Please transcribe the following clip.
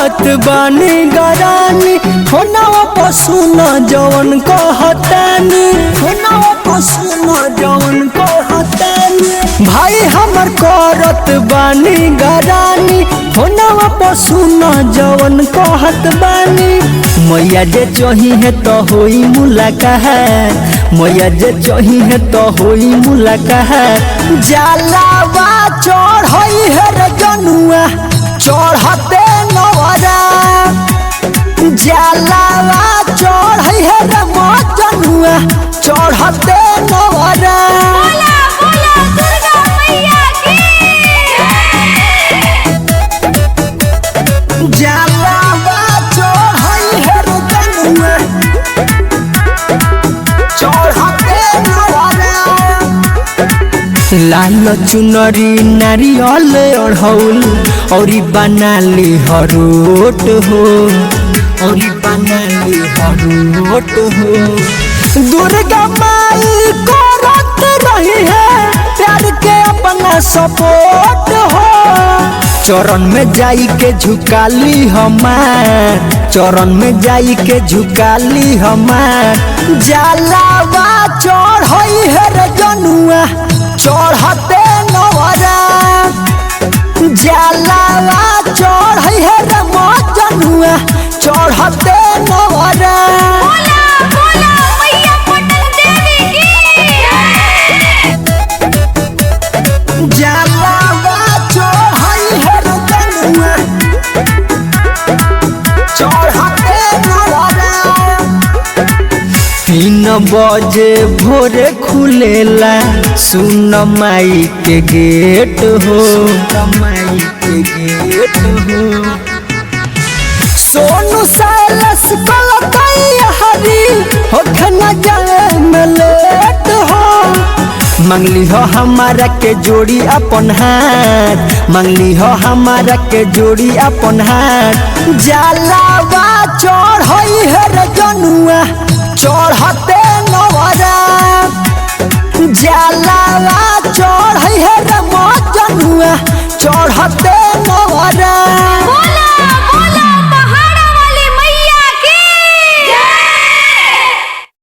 करत बानी गरानी फोनवा पर सुन जवन कहतानी फोनवा पर सुन जवन कहतानी भाई हमर करत बानी गरानी फोनवा पर सुन जवन कहत बानी मैया जे चही है तो होई मुलाकात मैया जे चही है तो होई मुलाकात जलावा चढ़ई है रे जनुआ चढ़ते नवरा जलावा चढ़ई है रे जनुआ चढ़ते नवरा जलावा चढ़ई है रे जनुआ चढ़ते नवरा लाल चुनरी नारियल ओढ़ौल और बनाली हरोट हो और बनाली हरोट हो दुर्गा माई करत रही है प्यार के अपना सपोर्ट हो चरण में जाई के झुकाली हमार चरण में जाई के झुकाली हमार जलावा चढ़ई है रे जनुआ चढ़ते नवरा जलावा चढ़ई है रे जनुआ चढ़ते नवरा जलावा चढ़ई है रे जनुआ चढ़ते नवरा 3 बजे भोरे खुलेला सुन माई के गेट हो माई के गेट हो सोनू सालस कलकई हरी होखना जाए में लेट हो मंगली हो हमारा के जोड़ी अपन हाथ मंगली हो हमारा के जोड़ी अपन हाथ जलावा चढ़ई है रे जनुआ चढ़ते नवरा जलावा चढ़ई है रे जनुआ चढ़ते नवरा।